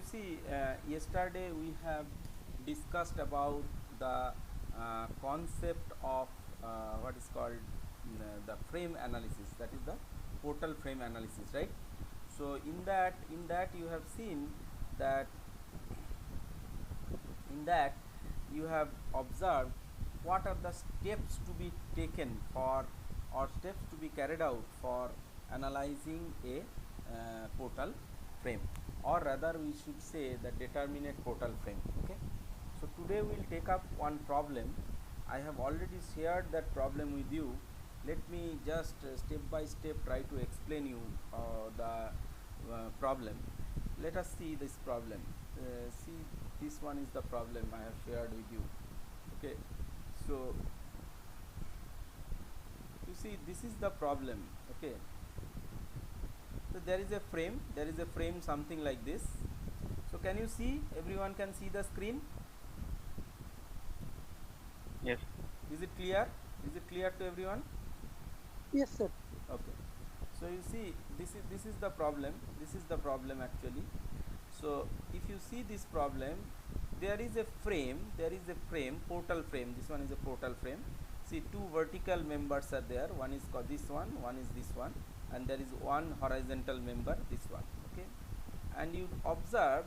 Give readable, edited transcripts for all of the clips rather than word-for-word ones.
you see, yesterday we have discussed about the concept of what is called the frame analysis, that is the portal frame analysis, right? So in that you have seen that in that you have observed what are the steps to be taken for, or steps to be carried out for analyzing a portal frame, or rather we should say the determinate portal frame. Okay, so today we will take up one problem. I have already shared that problem with you. Let me just step by step try to explain you the problem. Let us see this problem. See, this one is the problem I have shared with you. Okay, so you see, this is the problem. Okay, so there is a frame something like this. So can you see, everyone can see the screen? Yes. Is it clear? Is it clear to everyone? Yes, sir. Okay, so you see, this is the problem. This is the problem actually. So if you see this problem, there is a frame, portal frame. This one is a portal frame. See, two vertical members are there. One is called this one is this one, and there is one horizontal member, this one. Okay, and you observe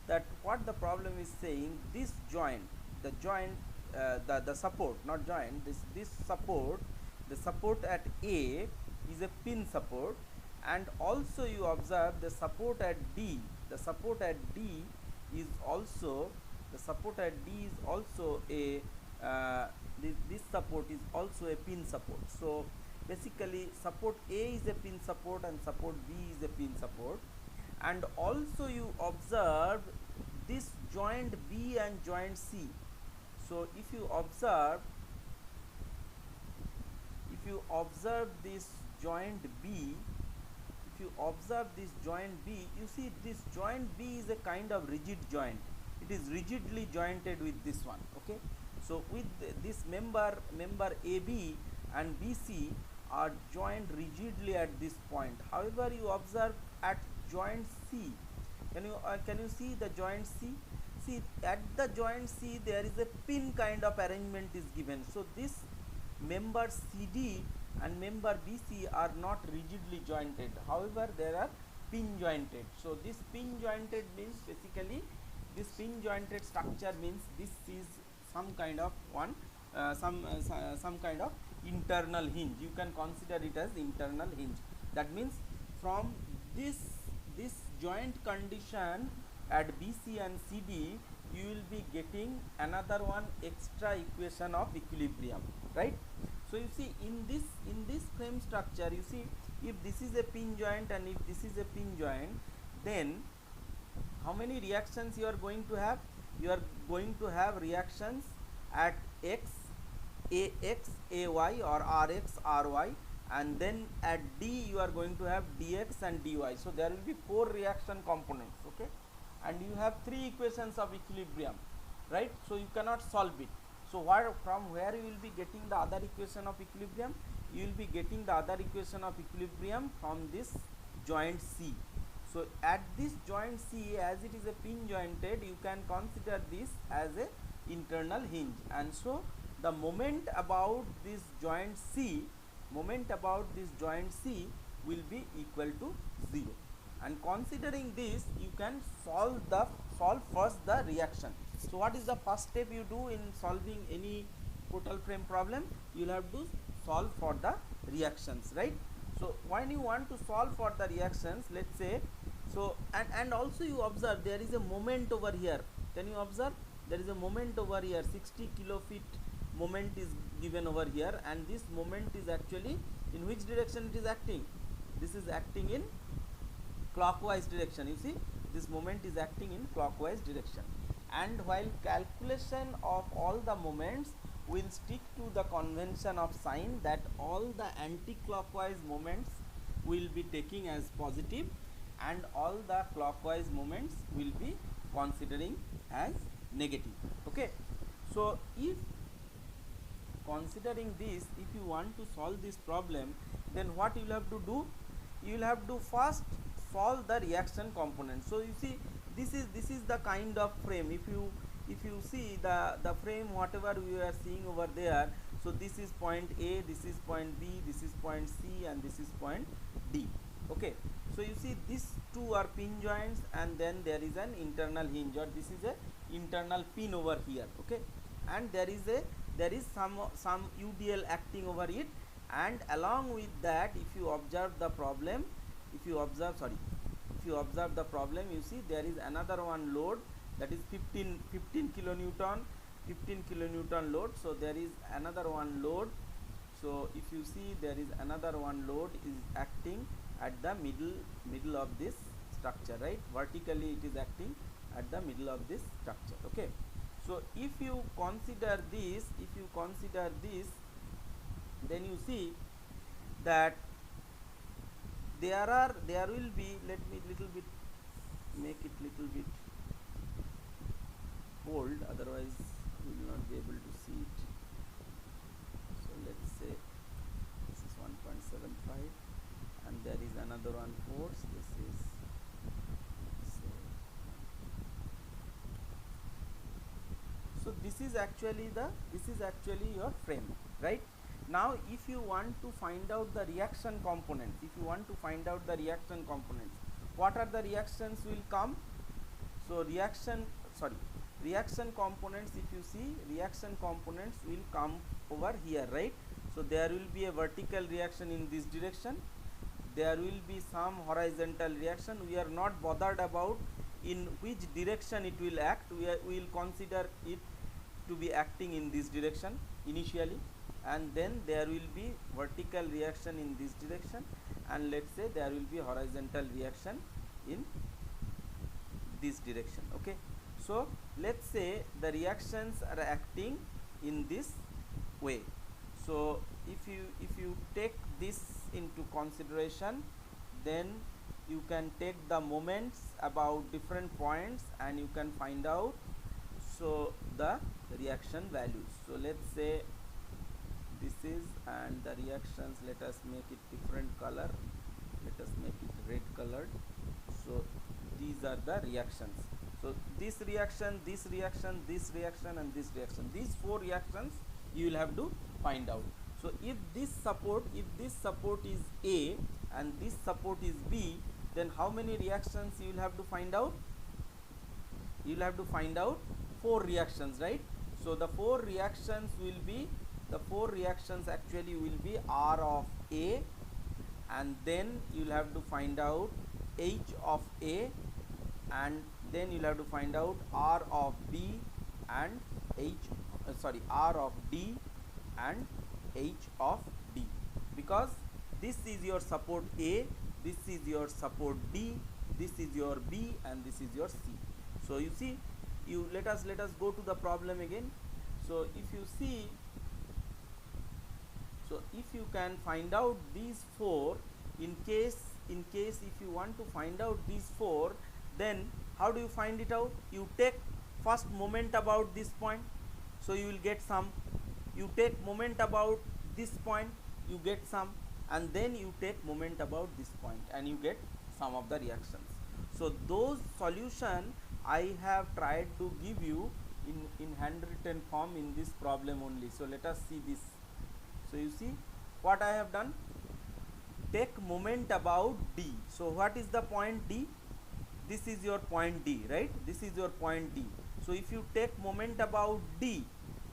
that what the problem is saying, this joint, the joint, the support, not joint, this support, the support at A is a pin support, and also you observe the support at D, the support at D is also, the support at D is also a this support is also a pin support. So basically support A is a pin support and support B is a pin support. And also you observe this joint B and joint C. So if you observe this joint B, if you observe this joint B, you see this joint B is a kind of rigid joint. It is rigidly jointed with this one. Okay, so with this member AB and BC are joined rigidly at this point. However, you observe at joint C, can you see the joint C? See, at the joint C there is a pin kind of arrangement is given. So this member CD and member BC are not rigidly jointed, however they are pin jointed. So this pin jointed means, basically this pin jointed structure means this is some kind of one some kind of internal hinge. You can consider it as internal hinge. That means from this joint condition at BC and CD, you will be getting another one extra equation of equilibrium, right? So you see, in this frame structure, you see, if this is a pin joint and if this is a pin joint, then how many reactions you are going to have? You are going to have reactions at X, AX, AY, or RX, RY, and then at D you are going to have DX and DY. So there will be 4 reaction components. Okay, and you have 3 equations of equilibrium, right? So you cannot solve it. So from where you will be getting the other equation of equilibrium? You will be getting the other equation of equilibrium from this joint C. So at this joint C, as it is a pin jointed, you can consider this as a internal hinge, and so the moment about this joint C, will be equal to 0. And considering this, you can solve first the reaction. So what is the first step you do in solving any portal frame problem? You will have to solve for the reactions, right? So when you want to solve for the reactions, let's say, so and also you observe there is a moment over here. Can you observe? There is a moment over here, 60 kilofeet moment is given over here, and this moment is actually, in which direction it is acting? This is acting in clockwise direction. You see, this moment is acting in clockwise direction. And while calculation of all the moments, will stick to the convention of sign that all the anti-clockwise moments will be taking as positive, and all the clockwise moments will be considering as negative. Okay, so if considering this, if you want to solve this problem, then what you will have to do? You will have to first solve the reaction component. So you see, this is the kind of frame. If you see the frame whatever we are seeing over there, so this is point A, this is point B, this is point C, and this is point D. Okay, so you see these two are pin joints, and then there is an internal hinge, or this is a internal pin over here. Okay, and there is some UDL acting over it, and along with that, if you observe the problem, if you observe the problem, you see there is another one load, that is 15 kilonewton, 15 kilonewton load. So there is another one load. So if you see, there is another one load is acting at the middle of this structure, right? Vertically it is acting at the middle of this structure. Okay, so if you consider this, then you see that there will be, let me little bit make it little bit bold, otherwise we will not be able to see it. So let's say this is 1.75, and there is another one force, this is say, so this is actually your frame, right? Now if you want to find out the reaction components, what are the reactions will come? So reaction components, if you see, reaction components will come over here, right? So there will be a vertical reaction in this direction, there will be some horizontal reaction. We are not bothered about in which direction it will act. We will consider it to be acting in this direction initially, and then there will be vertical reaction in this direction, and let's say there will be horizontal reaction in this direction. Okay, so let's say the reactions are acting in this way. So if you take this into consideration, then you can take the moments about different points and you can find out so the reaction values. So let's say this is, and the reactions, let us make it different color, let us make it red colored. So these are the reactions. So this reaction, this reaction, this reaction, and this reaction, these four reactions you will have to find out. So if this support is A and this support is B, then how many reactions you will have to find out? You will have to find out 4 reactions, right? So the 4 reactions will be, actually will be R of A, and then you will have to find out H of A, and then you will have to find out R of B and R of D and H of D, because this is your support A, this is your support D, this is your B, and this is your C. So you see, let us go to the problem again. So if you see, so if you can find out these 4, in case if you want to find out these 4, then how do you find it out? You take first moment about this point, so you will get some. You take moment about this point, you get some, and then you take moment about this point and you get some of the reactions. So those solution I have tried to give you in handwritten form in this problem only. So let us see this. So you see what I have done, take moment about D. So what is the point D? This is your point D, right? This is your point D. So if you take moment about D,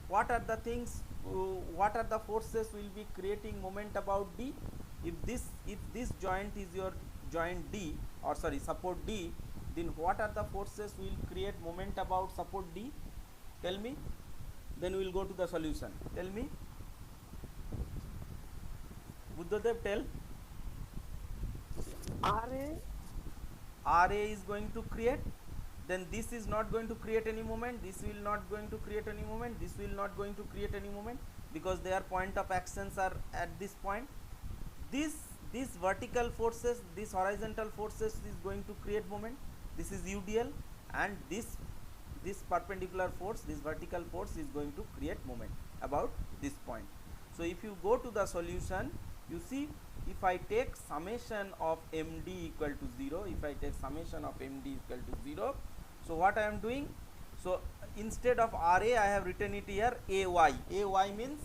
what are the things, what are the forces will be creating moment about D? If this joint is your joint D, or sorry, support D, then what are the forces will create moment about support D? Tell me. Then we will go to the solution. Tell me. Buddhadev, tell. RA is going to create, then this is not going to create any moment, this will not going to create any moment, this will not going to create any moment, because their point of actions are at this point. These vertical forces, this horizontal forces is going to create moment. This is UDL, and this perpendicular force, this vertical force is going to create moment about this point. So if you go to the solution, you see, if I take summation of MD equal to 0, if I take summation of MD equal to 0, So what I am doing, so instead of Ra I have written it here Ay means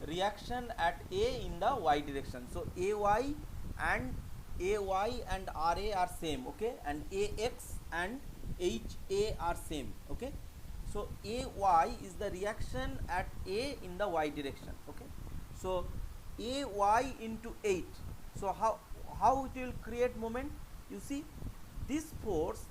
reaction at A in the y direction. So Ay and Ra are same, okay, and Ax and Ha are same, okay. So Ay is the reaction at A in the y direction, okay. So Ay into 8, so how it will create moment, you see, this force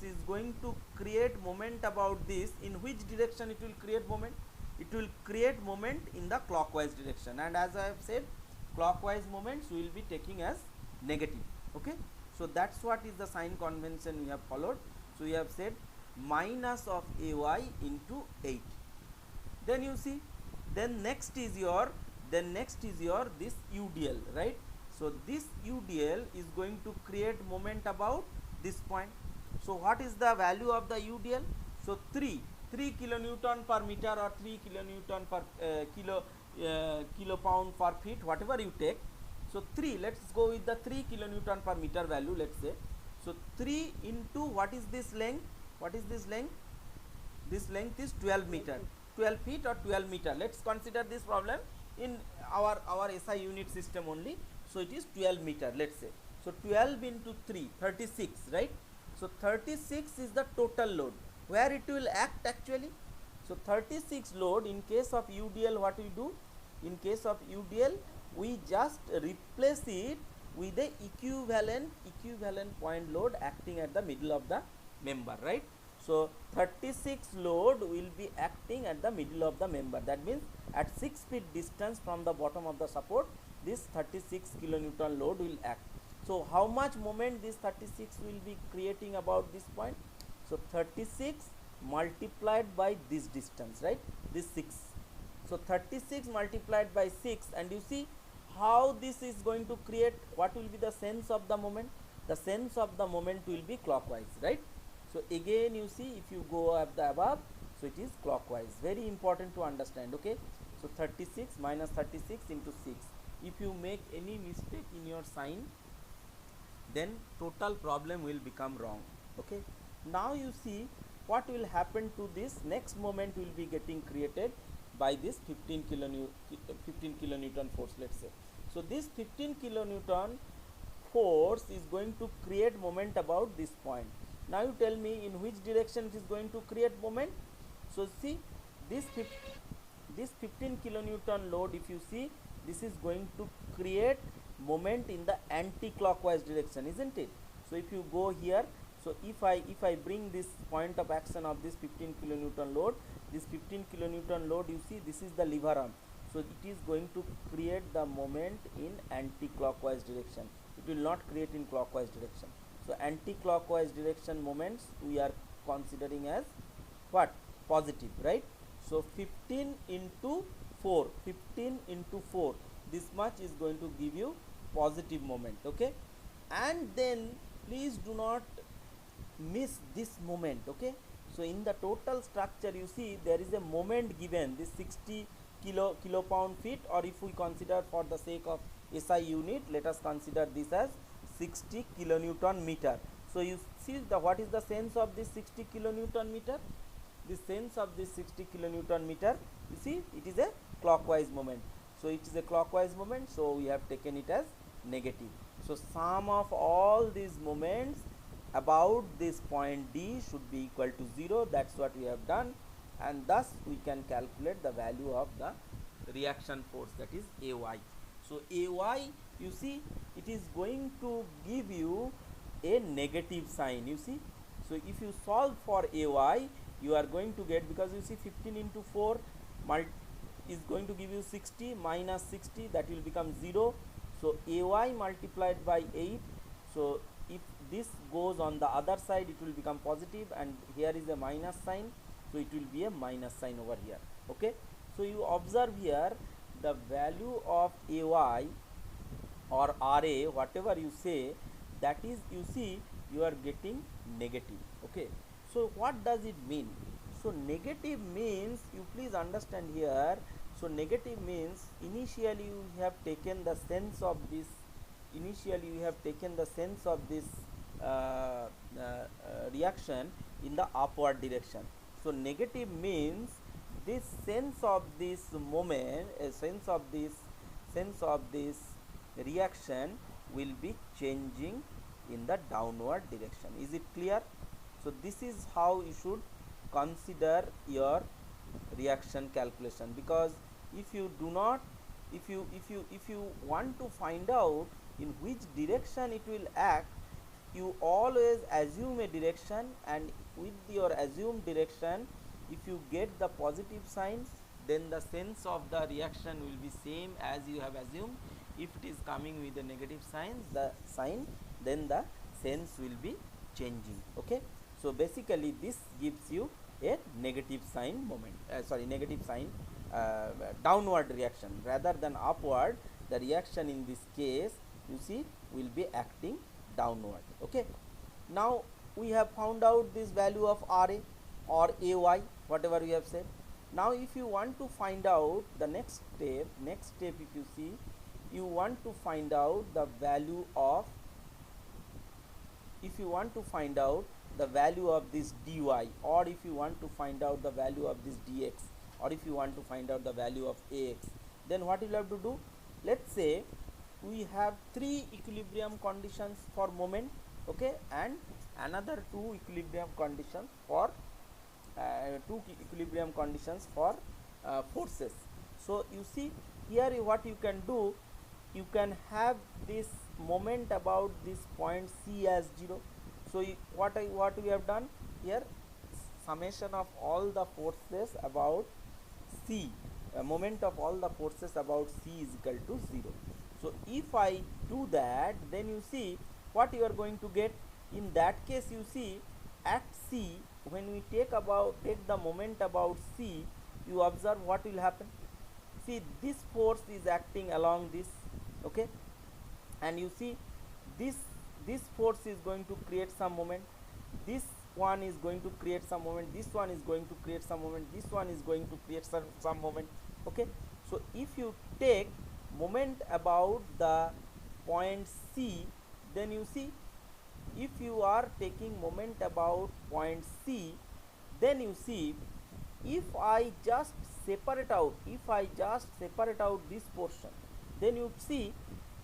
is going to create moment about this. In which direction it will create moment? It will create moment in the clockwise direction, and as I have said, clockwise moments we will be taking as negative, okay. So that's what is the sign convention we have followed. So we have said minus of Ay into 8. Then you see, then next is your this UDL, right? So this UDL is going to create moment about this point. So what is the value of the UDL? So 3 kilonewton per meter or 3 kilonewton per kilo pound per feet, whatever you take. So 3, let's go with the 3 kilonewton per meter value, let's say. So 3 into what is this length? What is this length? This length is 12 meter, 12 feet or 12 meter. Let's consider this problem in our SI unit system only. So it is 12 meter, let's say. So 12 into 3, 36, right? So 36 is the total load where it will act actually. So 36 load, in case of UDL, what we do? In case of UDL, we just replace it with the equivalent point load acting at the middle of the member, right? So 36 load will be acting at the middle of the member. That means at 6 feet distance from the bottom of the support, this 36 kilonewton load will act. So how much moment this 36 will be creating about this point? So 36 multiplied by this distance, right? This 6. So 36 multiplied by 6, and you see how this is going to create, what will be the sense of the moment? The sense of the moment will be clockwise, right? So again you see, if you go up the above, so it is clockwise. Very important to understand, okay. So 36 minus 36 into 6. If you make any mistake in your sign, then total problem will become wrong, okay. Now you see what will happen to this next moment will be getting created by this 15 kilonewton force, let's say. So this 15 kilonewton force is going to create moment about this point. Now you tell me in which direction it is going to create moment. So see, this 15 kilonewton load, if you see, this is going to create moment in the anti-clockwise direction, isn't it? So if you go here, so if I bring this point of action of this 15 kilonewton load, this 15 kilonewton load, you see, this is the lever arm. So it is going to create the moment in anti-clockwise direction. It will not create in clockwise direction. So anti-clockwise direction moments we are considering as what? Positive, right? So 15 into 4, 15 into 4, this much is going to give you positive moment, okay. And then please do not miss this moment, okay. So in the total structure, you see there is a moment given, this 60 kilo pound feet, or if we consider for the sake of SI unit, let us consider this as 60 kilonewton meter. So you see what is the sense of this 60 kilonewton meter? The sense of this 60 kilonewton meter, you see, it is a clockwise moment. So it is a clockwise moment, so we have taken it as negative. So sum of all these moments about this point D should be equal to 0. That's what we have done, and thus we can calculate the value of the reaction force, that is Ay. So Ay, you see, it is going to give you a negative sign, you see. So if you solve for Ay, you are going to get, because you see 15 into 4 is going to give you 60, minus 60, that will become 0. So Ay multiplied by 8, so if this goes on the other side, it will become positive, and here is a minus sign, so it will be a minus sign over here, okay. So you observe here the value of Ay or Ra, whatever you say, that is, you see, you are getting negative, okay. So what does it mean? So negative means, you please understand here, so negative means initially you have taken the sense of this, reaction in the upward direction. So negative means this sense of this moment, a sense of this reaction will be changing in the downward direction. Is it clear? So this is how you should consider your reaction calculation, because if you do not, if you want to find out in which direction it will act, you always assume a direction, and with your assumed direction, if you get the positive signs, then the sense of the reaction will be same as you have assumed. If it is coming with the negative signs, the sign, then the sense will be changing. Okay, so basically this gives you a negative sign moment, negative sign downward reaction rather than upward. The reaction in this case, you see, will be acting downward. Okay, now we have found out this value of Ra or Ay, whatever we have said. Now if you want to find out the next step, if you see, you want to find out the value of, if you want to find out the value of this dy, or if you want to find out the value of this dx, or if you want to find out the value of ax, then what you have to do, let's say we have three equilibrium conditions for moment, okay, and another two equilibrium conditions for forces. So you see here, what you can do, you can have this moment about this point C as 0. So what we have done here, summation of all the forces about C, moment of all the forces about C is equal to 0. So if I do that, then you see what you are going to get. In that case, you see, at C, when we take the moment about C, you observe what will happen. See, this force is acting along this, okay, and you see this force is going to create some moment, this one is going to create some moment, this one is going to create some moment, this one is going to create some moment. Okay, so if you take moment about the point C, then you see, if you are taking moment about point C, then you see, if I just separate out this portion, then you see,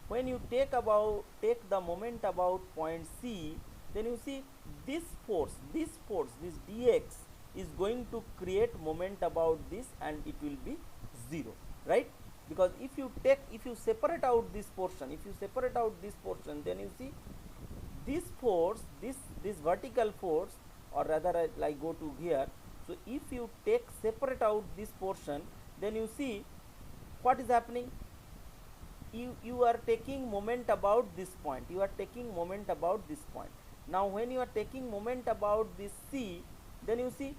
when you take the moment about point C, then you see this force, this dx is going to create moment about this, and it will be 0, right? Because if you separate out this portion, then you see this force, this vertical force, or rather I go to here. So if you separate out this portion, then you see what is happening. You are taking moment about this point, now when you are taking moment about this C, then you see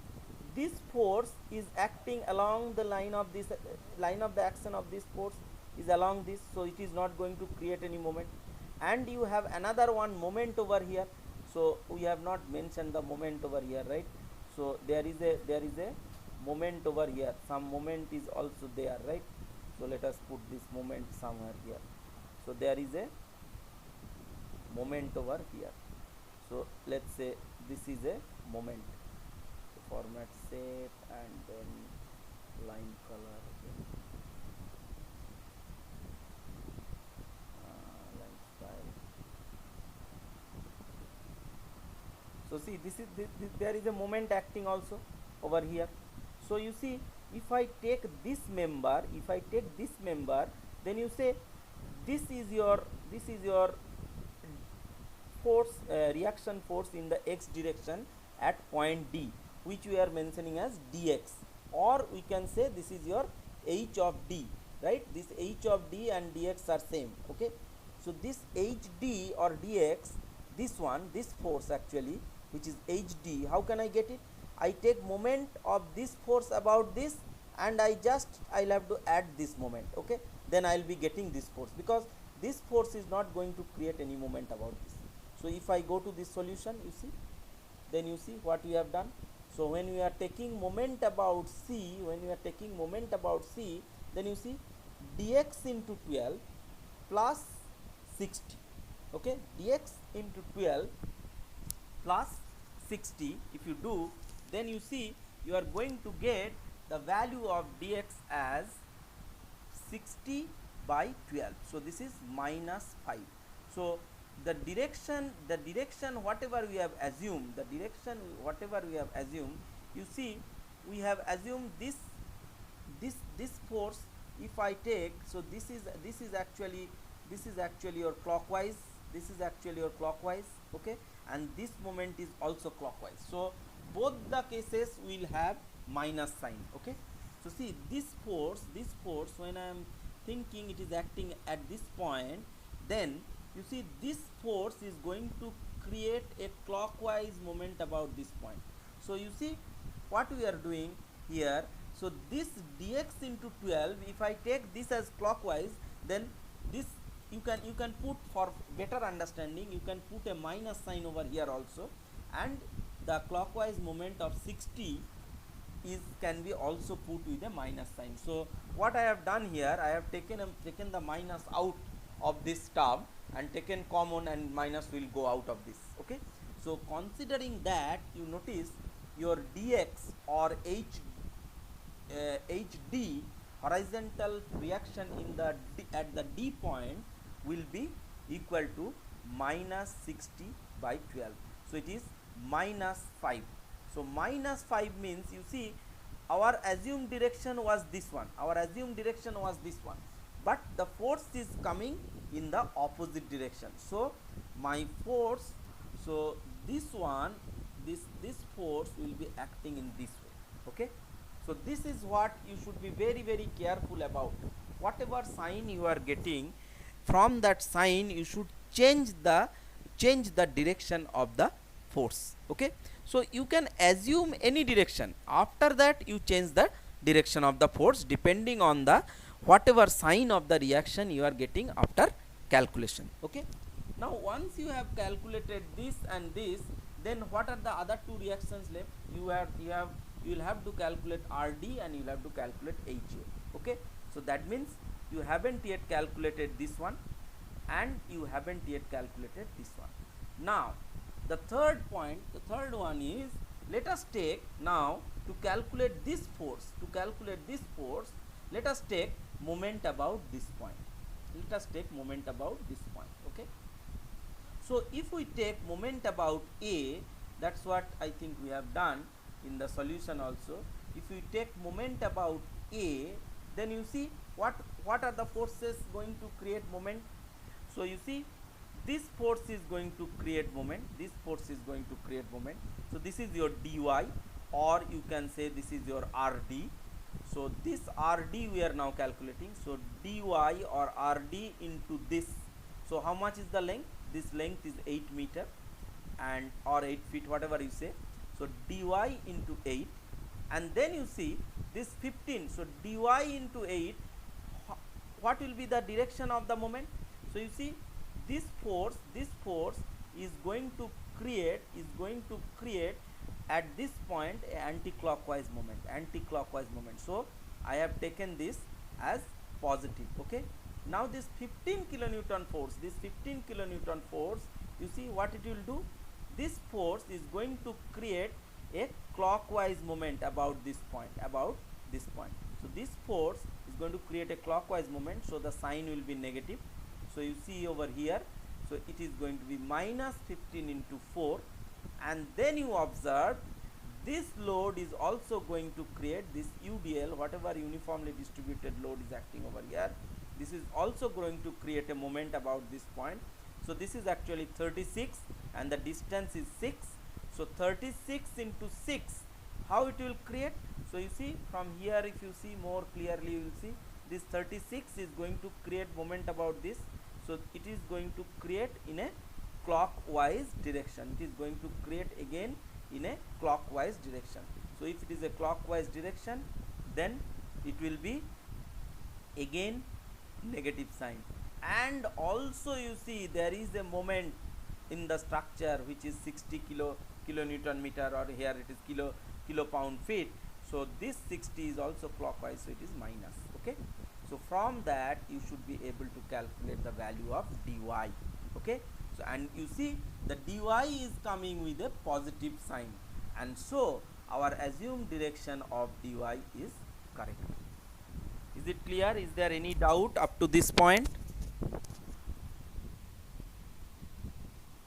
this force is acting along the line of this, line of the action of this force is along this, so it is not going to create any moment. And you have another one moment over here, so we have not mentioned the moment over here, right? So there is a moment over here, some moment is also there, right? So let us put this moment somewhere here. So there is a moment over here. So let's say this is a moment. So format shape and then line color again. Line style. So see, this is there is a moment acting also over here. So you see, if I take this member, then you say this is your force, reaction force in the x direction at point D, which we are mentioning as dx, or we can say this is your h of D, right? This h of D and dx are same. Okay, so this hd or dx, this force actually, which is hd, how can I get it? I take moment of this force about this, and I'll have to add this moment. Okay, then I'll be getting this force, because this force is not going to create any moment about this. So if I go to this solution, you see, then you see what we have done. So when we are taking moment about C, then you see dx into 12 plus 60. Okay, dx into 12 plus 60, if you do, then you see you are going to get the value of dx as 60 by 12. So this is minus 5. So the direction whatever we have assumed, you see we have assumed this force. If I take, so this is actually your clockwise, okay, and this moment is also clockwise. So both the cases will have minus sign, okay. So see this force when I am thinking it is acting at this point, then you see this force is going to create a clockwise moment about this point. So you see what we are doing here. So this dx into 12, if I take this as clockwise, then this you can put, for better understanding, you can put a minus sign over here also, and the clockwise moment of 60 is can be also put with a minus sign. So what I have done here, I have taken the minus out of this term and taken common, and minus will go out of this, okay. So considering that, you notice your dx or hd, horizontal reaction in the at the d point, will be equal to minus 60 by 12. So it is minus 5. So minus 5 means, you see our assumed direction was this one, but the force is coming in the opposite direction. So my force, so this force will be acting in this way, okay. So this is what you should be very very careful about. Whatever sign you are getting, from that sign you should change the direction of the force, okay. So you can assume any direction, after that you change the direction of the force depending on the whatever sign of the reaction you are getting after calculation, okay. Now once you have calculated this and this, then what are the other two reactions left? You will have to calculate RD and you will have to calculate HA, okay. So that means you haven't yet calculated this one and you haven't yet calculated this one. Now the third one is, let us take now to calculate this force, let us take moment about this point, okay. So if we take moment about A, that's what I think we have done in the solution also. If we take moment about A, then you see what are the forces going to create moment. So you see this force is going to create moment, so this is your dy, or you can say this is your RD. So this RD we are now calculating. So dy or RD into this. So how much is the length? This length is 8 meter and or 8 feet, whatever you say. So dy into 8, and then you see this 15. So dy into 8, what will be the direction of the moment? So you see this force is going to create at this point a anti-clockwise moment. So I have taken this as positive, okay. Now this 15 kilonewton force, you see what it will do. This force is going to create a clockwise moment about this point. So this force is going to create a clockwise moment, so the sign will be negative. So you see over here, so it is going to be minus 15 into 4, and then you observe this load is also going to create this UDL, whatever uniformly distributed load is acting over here. This is also going to create a moment about this point. So this is actually 36 and the distance is 6. So 36 into 6, how it will create? So you see from here, if you see more clearly, you will see this 36 is going to create moment about this. So it is going to create in a clockwise direction. It is going to create again in a clockwise direction. So if it is a clockwise direction, then it will be again negative sign. And also you see there is a moment in the structure which is 60 kilonewton meter, or here it is kilo pound feet. So this 60 is also clockwise, so it is minus, okay. So from that you should be able to calculate the value of dy, okay. So, and you see the dy is coming with a positive sign, and so our assumed direction of dy is correct. Is it clear? Is there any doubt up to this point?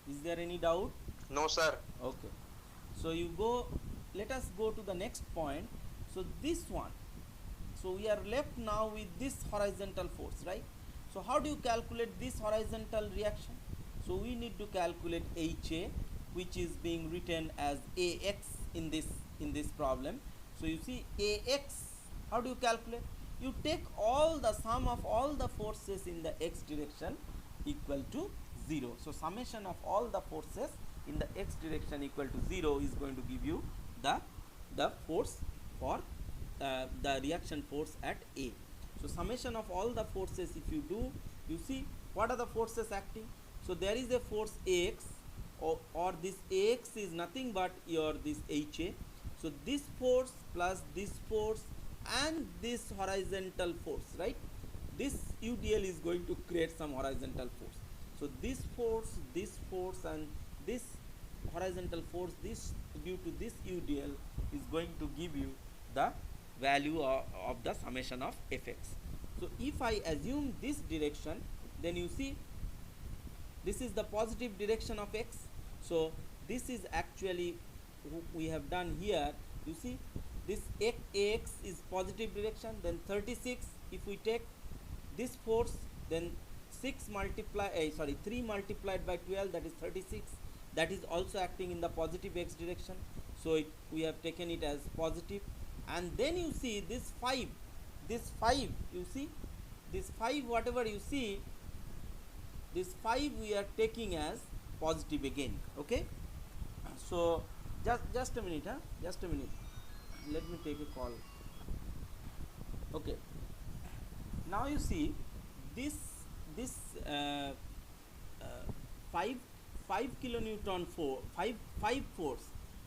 Is there any doubt? No, sir. Okay. So you go, let us go to the next point. So this one, so we are left now with this horizontal force, right? So how do you calculate this horizontal reaction? So we need to calculate HA, which is being written as AX in this problem. So you see AX, how do you calculate? You take all the sum of all the forces in the x direction equal to 0. So summation of all the forces in the x direction equal to 0 is going to give you the force for the reaction force at A. So summation of all the forces, if you do, you see what are the forces acting. So there is a force Ax, or this Ax is nothing but your this HA. So this force plus this force and this horizontal force, right? This UDL is going to create some horizontal force. So this force and this horizontal force, this due to this UDL is going to give you the value of the summation of Fx. So if I assume this direction, then you see this is the positive direction of x. So this is actually we have done here. You see this ax is positive direction, then 36 if we take this force, then 3 multiplied by 12, that is 36, that is also acting in the positive x direction. So we have taken it as positive. And then you see this 5, you see this 5, whatever you see, this 5 we are taking as positive again. Okay, so just a minute, just a minute, let me take a call. Okay, now you see this 5 kilonewton for 5 force,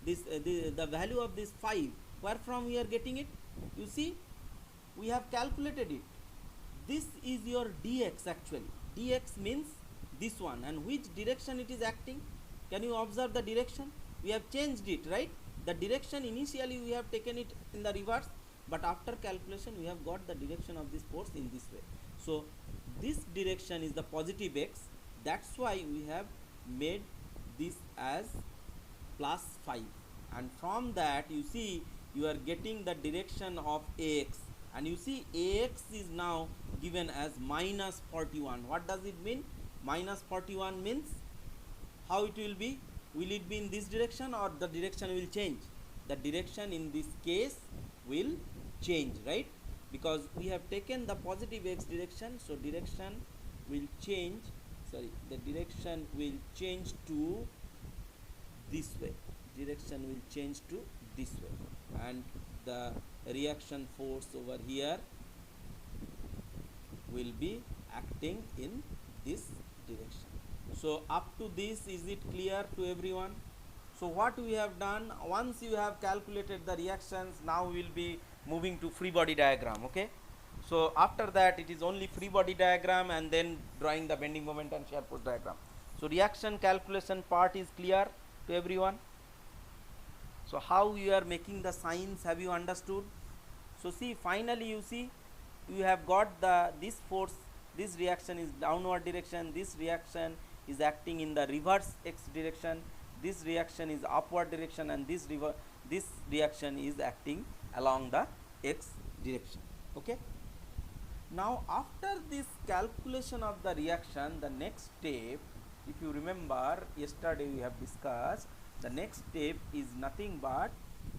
this the value of this 5, where from we are getting it? You see we have calculated it. This is your dx. Actually dx means this one, and which direction it is acting. Can you observe the direction? We have changed it, right? The direction initially we have taken it in the reverse, but after calculation we have got the direction of this force in this way. So this direction is the positive x, that's why we have made this as plus 5, and from that you see you are getting the direction of ax, and you see ax is now given as minus 41. What does it mean? Minus 41 means how it will be? Will it be in this direction, or the direction will change? The direction in this case will change, right? Because we have taken the positive x direction, so direction will change, the direction will change to this way, direction will change to this way, and the reaction force over here will be acting in this direction. So up to this, is it clear to everyone? So what we have done, once you have calculated the reactions, now we will be moving to free body diagram. Okay, so after that it is only free body diagram and then drawing the bending moment and shear force diagram. So reaction calculation part is clear to everyone. So how you are making the signs, have you understood? So see, finally you see you have got this force, this reaction is downward direction, this reaction is acting in the reverse x direction, this reaction is upward direction, and this reaction is acting along the x direction. Okay, now after this calculation of the reaction, the next step, if you remember yesterday we have discussed, the next step is nothing but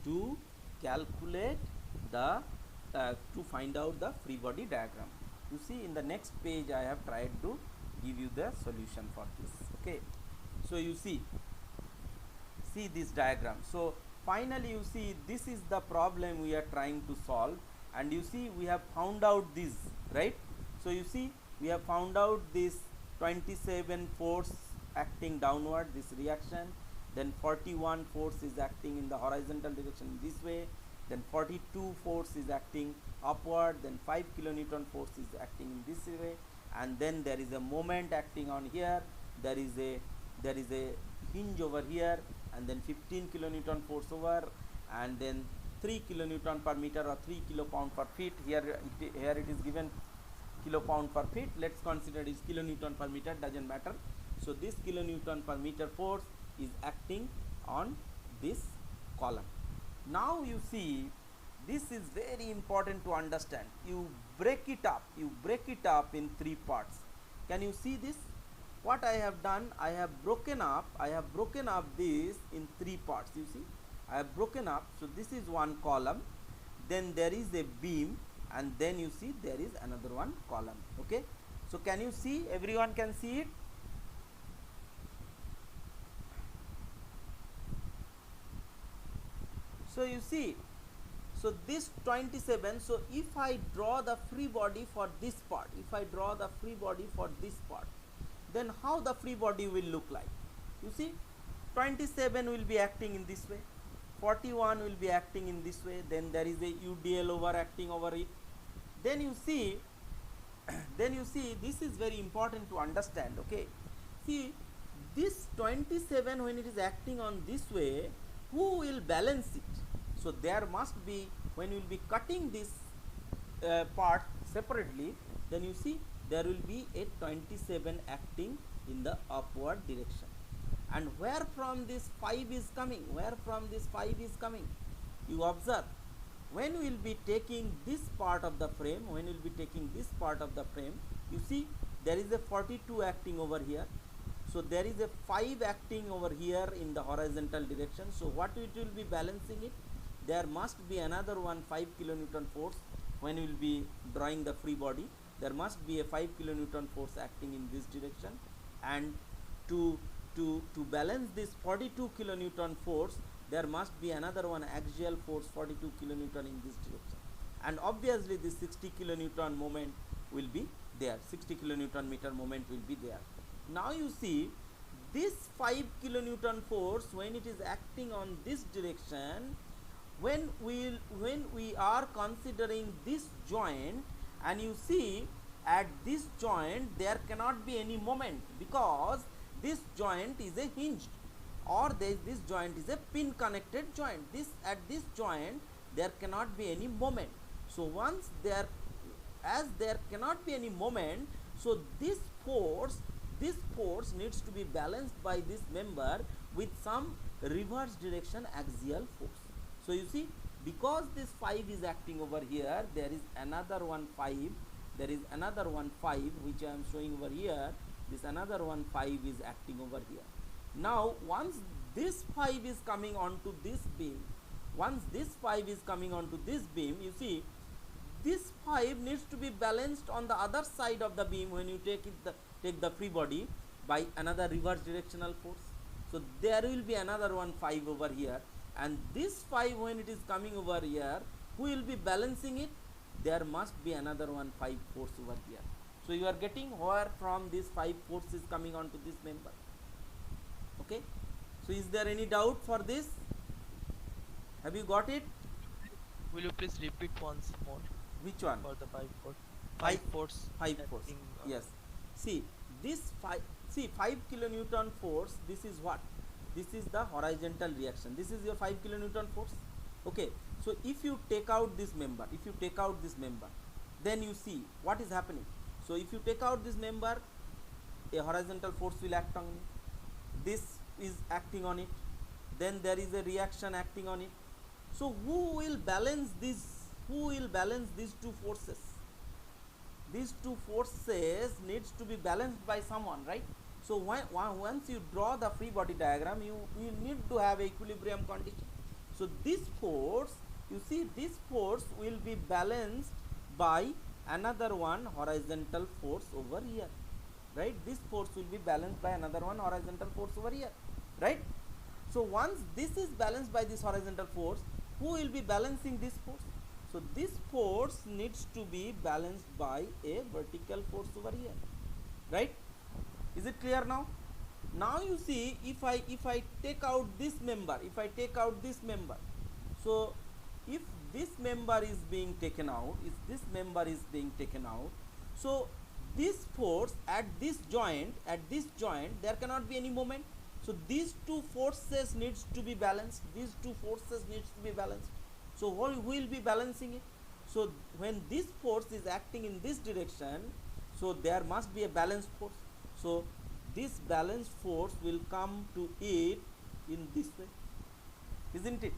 to calculate the to find out the free body diagram. You see in the next page I have tried to give you the solution for this. Okay, so you see this diagram. So finally you see this is the problem we are trying to solve, and you see we have found out this, right? So you see we have found out this 27 force acting downward, this reaction, then 41 force is acting in the horizontal direction this way, then 42 force is acting upward, then 5 kilonewton force is acting in this way, and then there is a moment acting on here, there is a there is a hinge over here, and then 15 kilonewton force over, and then 3 kilonewton per meter or 3 kilopound per feet. Here it is given kilopound per feet. Let's consider it is kilonewton per meter, doesn't matter. So this kilonewton per meter force is acting on this column. Now you see, this is very important to understand. You break it up in three parts. Can you see this? What I have done, I have broken up this in three parts. You see, I have broken up. So this is one column, then there is a beam, and then you see there is another one column. Okay, so can you see? Everyone can see it? So you see, so this 27, so if I draw the free body for this part, then how the free body will look like? You see, 27 will be acting in this way, 41 will be acting in this way, then there is a UDL over acting over it. Then you see this is very important to understand. Okay, see, this 27, when it is acting on this way, who will balance it? So there must be, when you will be cutting this part separately, then you see there will be a 27 acting in the upward direction. And where from this 5 is coming? You observe, when we will be taking this part of the frame, you see there is a 42 acting over here. So there is a 5 acting over here in the horizontal direction. So what it will be balancing it? There must be another one 5 kilonewton force. When we will be drawing the free body, there must be a 5 kilonewton force acting in this direction, and to balance this 42 kilonewton force, there must be another one axial force 42 kilonewton in this direction, and obviously this 60 kilonewton moment will be there, 60 kilonewton meter moment will be there. Now you see, this 5 kilonewton force, when it is acting on this direction, when we are considering this joint, and you see at this joint there cannot be any moment, because this joint is a hinged, or this joint is a pin connected joint. At this joint there cannot be any moment. So once there cannot be any moment, so this force needs to be balanced by this member with some reverse direction axial force. So you see, because this 5 is acting over here, there is another one 5, which I am showing over here. This another one 5 is acting over here. Now once this 5 is coming onto this beam, you see, this 5 needs to be balanced on the other side of the beam when you take the free body by another reverse directional force. So there will be another one 5 over here, and this 5, when it is coming over here, who will be balancing it? There must be another one 5 force over here. So you are getting where from this 5 force is coming onto this member. Okay, so is there any doubt for this? Have you got it? Will you please repeat once more Which one? for the 5 force? Five- 5 force. 5 force. acting, Yes. See, this 5 kilonewton force, this is what? This is the horizontal reaction. This is your 5 kilonewton force. Okay, so if you take out this member, then you see what is happening. So if you take out this member, a horizontal force will act on it. This is acting on it. Then there is a reaction acting on it. So who will balance this? Who will balance these two forces? These two forces needs to be balanced by someone, right? So once you draw the free body diagram, you need to have equilibrium condition. So this force, you see, this force will be balanced by another one horizontal force over here, right? This force will be balanced by another one horizontal force over here, right? So once this is balanced by this horizontal force, who will be balancing this force? So this force needs to be balanced by a vertical force over here, right? Is it clear now? Now you see, if I take out this member, so if this member is being taken out, so this force at this joint, there cannot be any moment. So these two forces needs to be balanced. These two forces needs to be balanced. So who will be balancing it? So when this force is acting in this direction, so there must be a balanced force. So this balanced force will come to it in this way, isn't it?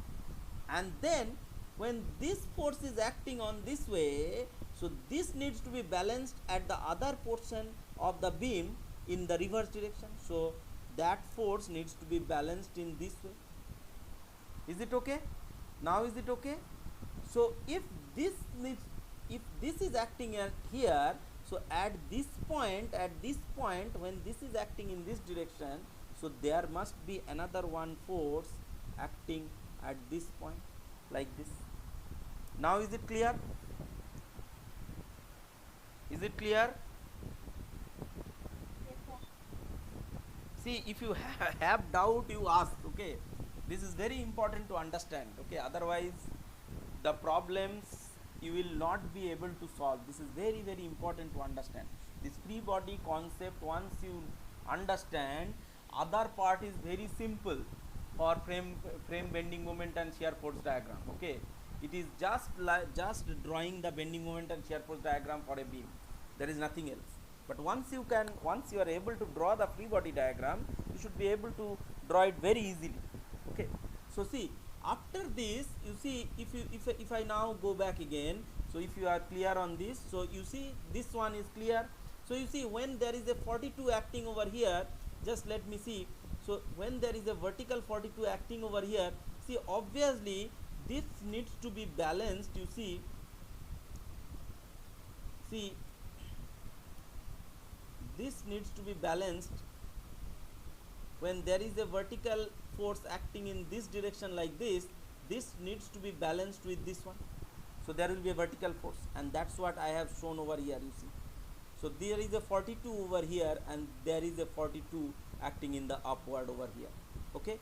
And then when this force is acting on this way, so this needs to be balanced at the other portion of the beam in the reverse direction. So that force needs to be balanced in this way. Is it okay? Now is it okay? So if this needs, if this is acting at here, so at this point when this is acting in this direction, so there must be another one force acting at this point, like this. Now is it clear? Is it clear? See, if you have doubt, you ask. Okay, this is very important to understand. Okay, otherwise the problems you will not be able to solve. This is very, very important to understand. This free body concept, once you understand, other part is very simple for frame bending moment and shear force diagram. Okay, it is just just drawing the bending moment and shear force diagram for a beam. There is nothing else. But once you are able to draw the free body diagram, you should be able to draw it very easily. Okay, so see, after this, you see, if I now go back again, so if you are clear on this, so you see this one is clear. So you see, when there is a 42 acting over here, just let me see. So when there is a vertical 42 acting over here, see, obviously this needs to be balanced. You see this needs to be balanced when there is a vertical force acting in this direction like this. This needs to be balanced with this one, so there will be a vertical force, and that's what I have shown over here. You see, so there is a 42 over here and there is a 42 acting in the upward over here. Okay,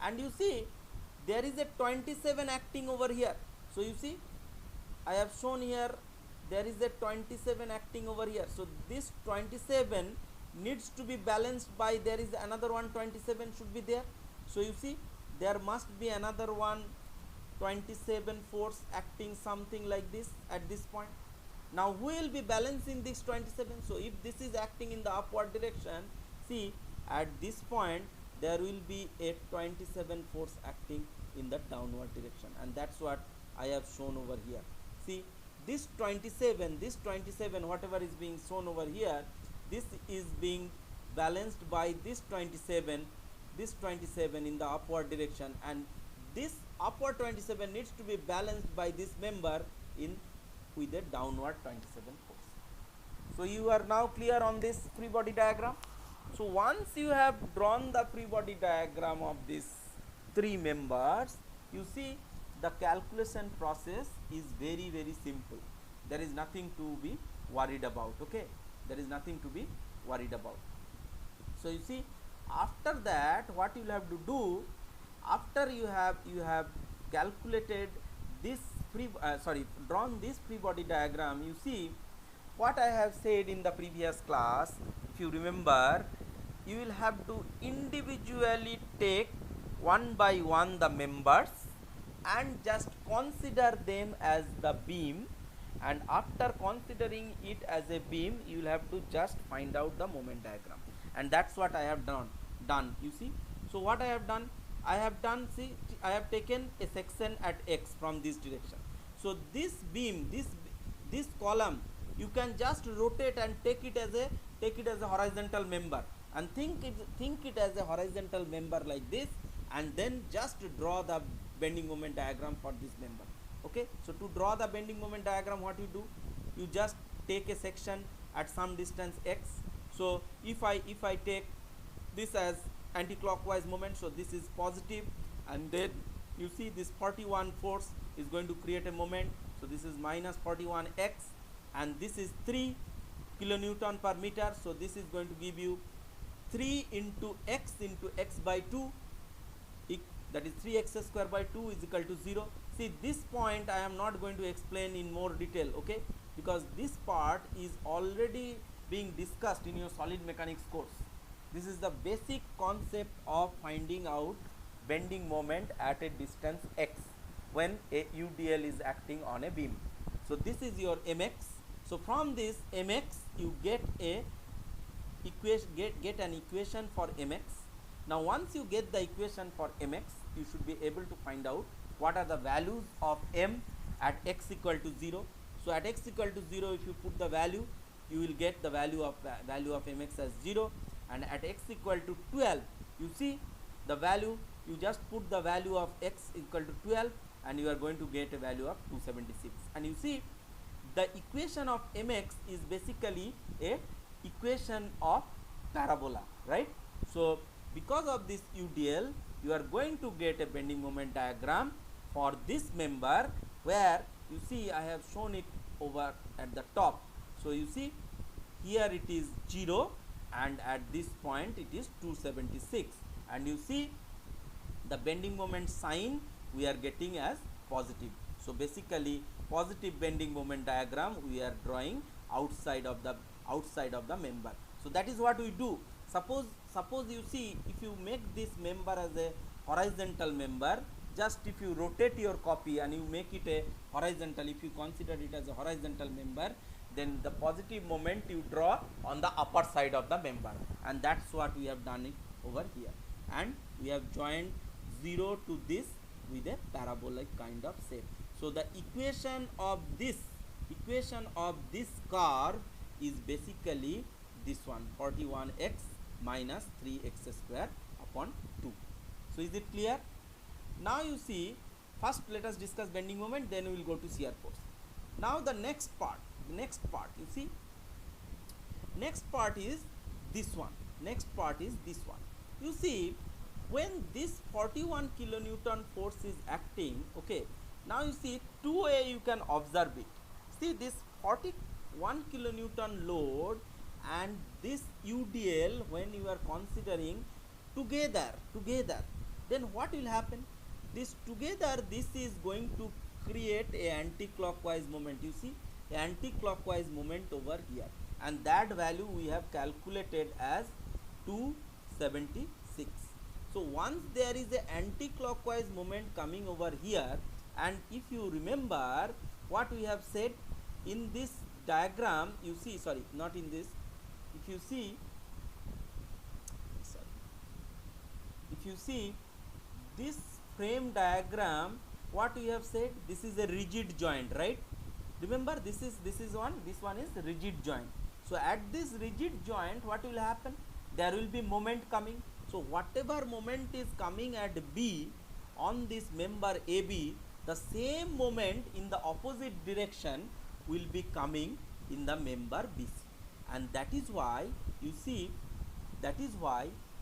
and you see there is a 27 acting over here. So you see, I have shown here there is a 27 acting over here. So this 27 needs to be balanced by, there is another one 27 should be there. So you see, there must be another one 27 force acting something like this at this point. Now who will be balancing this 27? So if this is acting in the upward direction, see, at this point there will be a 27 force acting in the downward direction, and that's what I have shown over here. See, this 27 whatever is being shown over here, this is being balanced by this 27 in the upward direction, and this upward 27 needs to be balanced by this member in with a downward 27 force. So you are now clear on this free body diagram. So once you have drawn the free body diagram of these three members, you see the calculation process is very, very simple. There is nothing to be worried about. Okay, there is nothing to be worried about. So you see, after that what you will have to do, after you have calculated this drawn this free body diagram, you see what I have said in the previous class. If you remember, you will have to individually take one by one the members and just consider them as the beam, and after considering it as a beam, you will have to just find out the moment diagram, and that's what I have done. You see, so what I have done, see, I have taken a section at x from this direction. So this beam, this column, you can just rotate and take it as a horizontal member, and think it as a horizontal member like this, and then just draw the bending moment diagram for this member. Okay, so to draw the bending moment diagram, what you do, you just take a section at some distance x. So if I take this as anti-clockwise moment, so this is positive, and then you see this 41 force is going to create a moment, so this is minus 41x, and this is 3 kilonewton per meter, so this is going to give you 3 into x by 2, that is 3x square by 2 is equal to 0. See, this point I am not going to explain in more detail, okay, because this part is already being discussed in your solid mechanics course. This is the basic concept of finding out bending moment at a distance x when a UDL is acting on a beam. So this is your mx. So from this mx you get a equation, get an equation for mx. Now once you get the equation for mx, you should be able to find out what are the values of m at x equal to 0. So at x equal to 0, if you put the value, you will get the value of mx as 0, and at x equal to 12, you see the value, you just put the value of x equal to 12 and you are going to get a value of 276. And you see the equation of mx is basically a equation of parabola, right? So because of this UDL, you are going to get a bending moment diagram for this member, where you see I have shown it over at the top. So you see here it is 0 and at this point it is 276, and you see the bending moment sign we are getting as positive. So basically positive bending moment diagram we are drawing outside of the member. So that is what we do. Suppose you see, if you make this member as a horizontal member, just if you rotate your copy and you make it a horizontal, if you consider it as a horizontal member, then the positive moment you draw on the upper side of the member, and that's what we have done it over here. And we have joined 0 to this with a parabolic kind of shape. So the equation of this curve is basically this one, 41x minus 3x square upon 2. So is it clear? Now you see, first let us discuss bending moment, then we will go to shear force. Now the next part you see, next part is this one. You see, when this 41 kilonewton force is acting, okay, now you see two way you can observe it. See this 41 kilonewton load and this UDL, when you are considering together, then what will happen? This together, this is going to create a anti-clockwise moment. You see, anti-clockwise moment over here, and that value we have calculated as 276. So once there is a anti-clockwise moment coming over here, and if you remember what we have said in this diagram, you see, sorry, not in this, if you see this frame diagram, what we have said, this is a rigid joint, right? Remember, this one is rigid joint. So at this rigid joint, what will happen? There will be moment coming. So whatever moment is coming at B on this member AB, the same moment in the opposite direction will be coming in the member BC. And that is why you see,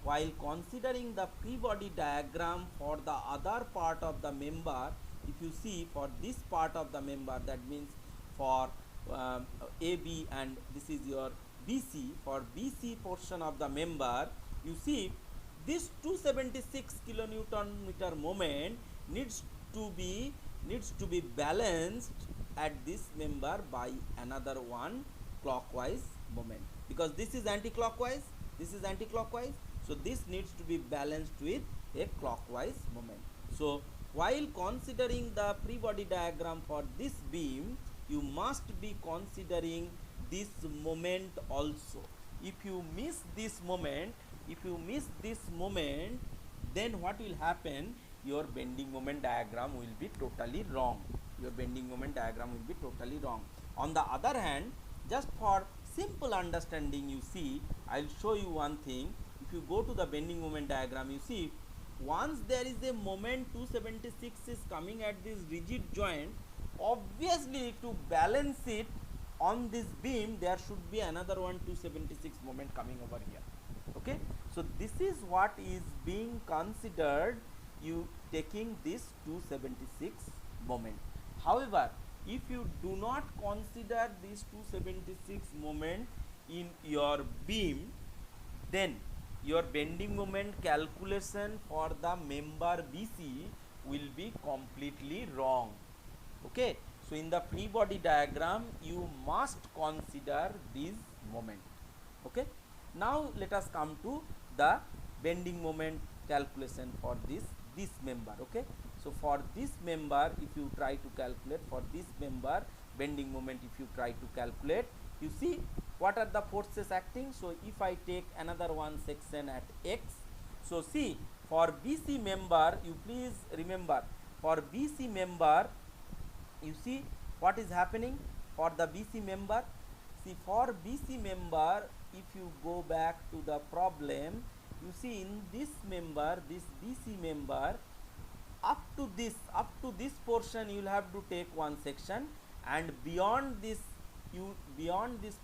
while considering the free body diagram for the other part of the member, if you see for this part of the member, that means for AB and this is your BC, for BC portion of the member, you see this 276 kilonewton meter moment needs to be balanced at this member by another one clockwise moment, because this is anti-clockwise, so this needs to be balanced with a clockwise moment. So while considering the free body diagram for this beam, you must be considering this moment also. If you miss this moment, then what will happen? Your bending moment diagram will be totally wrong. On the other hand, just for simple understanding, you see, I'll show you one thing. If you go to the bending moment diagram, you see, once there is a moment 276 is coming at this rigid joint, obviously to balance it on this beam, there should be another one 276 moment coming over here. Okay, so this is what is being considered, you taking this 276 moment. However, if you do not consider this 276 moment in your beam, then your bending moment calculation for the member BC will be completely wrong. Okay, so in the free body diagram you must consider this moment. Okay, Now let us come to the bending moment calculation for this member. Okay, so for this member, if you try to calculate for this member bending moment, if you try to calculate, you see what are the forces acting. So if I take another one section at x, so see for BC member, you please remember for BC member, you see what is happening for the BC member. See for BC member, if you go back to the problem, you see in this member, this BC member, up to this portion you will have to take one section, and beyond this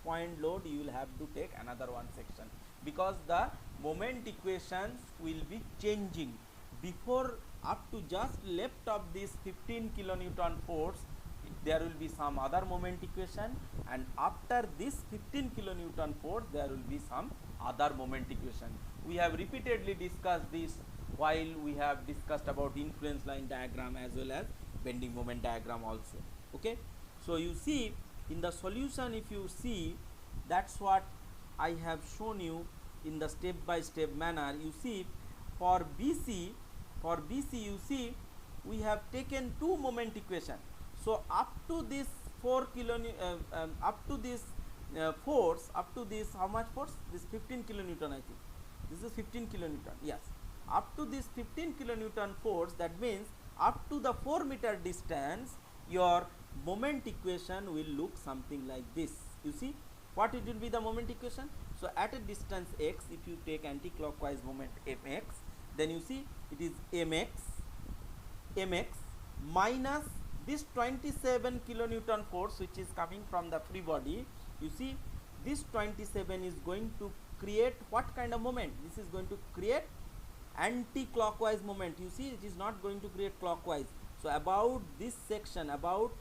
point load you will have to take another one section, because the moment equations will be changing. Before, up to just left of this 15 kilonewton force, there will be some other moment equation, and after this 15 kilonewton force there will be some other moment equation. We have repeatedly discussed this while we have discussed about influence line diagram as well as bending moment diagram also. Okay, so you see in the solution, if you see, that's what I have shown you in the step by step manner. You see for BC you see we have taken two moment equation. So up to this 4 kilonewton, up to this force, up to this, how much force? This 15 kilonewton, I think. This is 15 kilonewton. Yes. Up to this 15 kilonewton force, that means up to the 4 meter distance, your moment equation will look something like this. You see what it will be the moment equation. So at a distance x, if you take anti-clockwise moment mx, then you see it is mx minus this 27 kilonewton force which is coming from the free body. You see this 27 is going to create what kind of moment? This is going to create anti-clockwise moment. You see it is not going to create clockwise. So about this section, about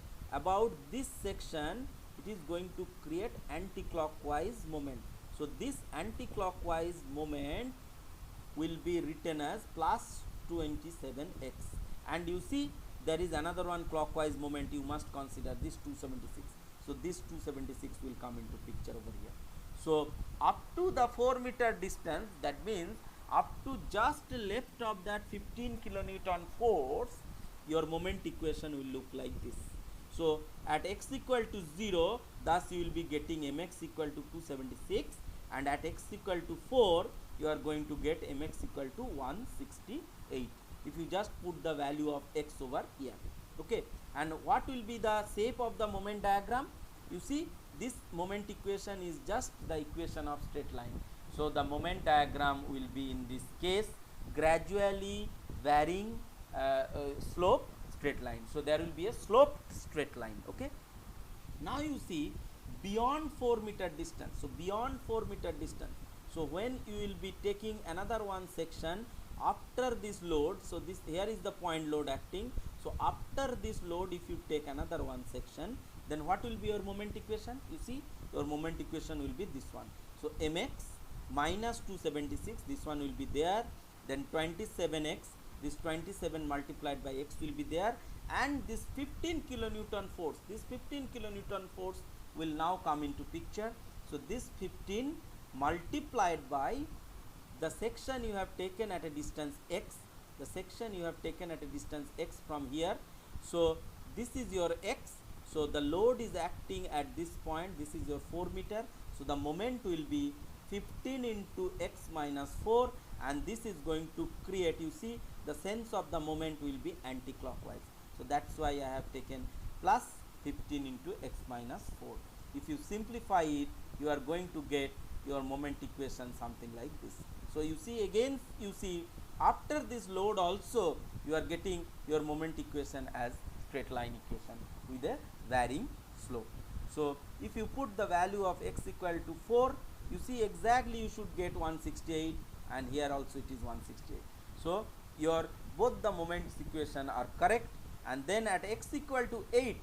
this section, it is going to create anti-clockwise moment. So this anti-clockwise moment will be written as plus 27x, and you see there is another one clockwise moment you must consider, this 276. So this 276 will come into picture over here. So up to the 4 meter distance, that means up to just left of that 15 kilonewton force, your moment equation will look like this. So at x equal to 0, thus you will be getting mx equal to 276, and at x equal to 4 you are going to get mx equal to 168. If you just put the value of x over here. Okay, and what will be the shape of the moment diagram? You see this moment equation is just the equation of straight line. So the moment diagram will be in this case gradually varying slope straight line. So there will be a sloped straight line. Okay, now you see beyond 4 meter distance. So beyond 4 meter distance, so when you will be taking another one section after this load, so this here is the point load acting. So after this load, if you take another one section, then what will be your moment equation? You see your moment equation will be this one. So mx minus 276, this one will be there, then 27x, this 27 multiplied by x will be there, and this 15 kilonewton force, this 15 kilonewton force will now come into picture. So this 15 multiplied by the section you have taken at a distance x, the section you have taken at a distance x from here. So this is your x. So the load is acting at this point, this is your 4 meter. So the moment will be 15 into x minus 4, and this is going to create, you see the sense of the moment will be anti-clockwise. So that's why I have taken plus 15 into x minus 4. If you simplify it, you are going to get your moment equation something like this. So you see again, you see after this load also you are getting your moment equation as straight line equation with a varying slope. So if you put the value of x equal to 4, you see exactly you should get 168, and here also it is 168. So your both the moments equation are correct, and then at x equal to 8,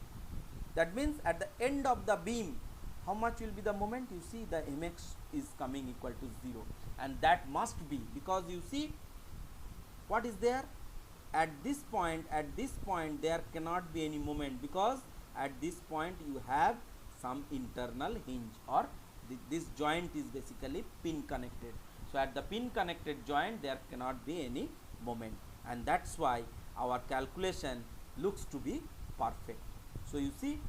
that means at the end of the beam, how much will be the moment? You see the mx is coming equal to 0, and that must be, because you see what is there at this point there cannot be any moment, because at this point you have some internal hinge or This joint is basically pin connected. So at the pin connected joint there cannot be any moment, and that's why our calculation looks to be perfect. So you see,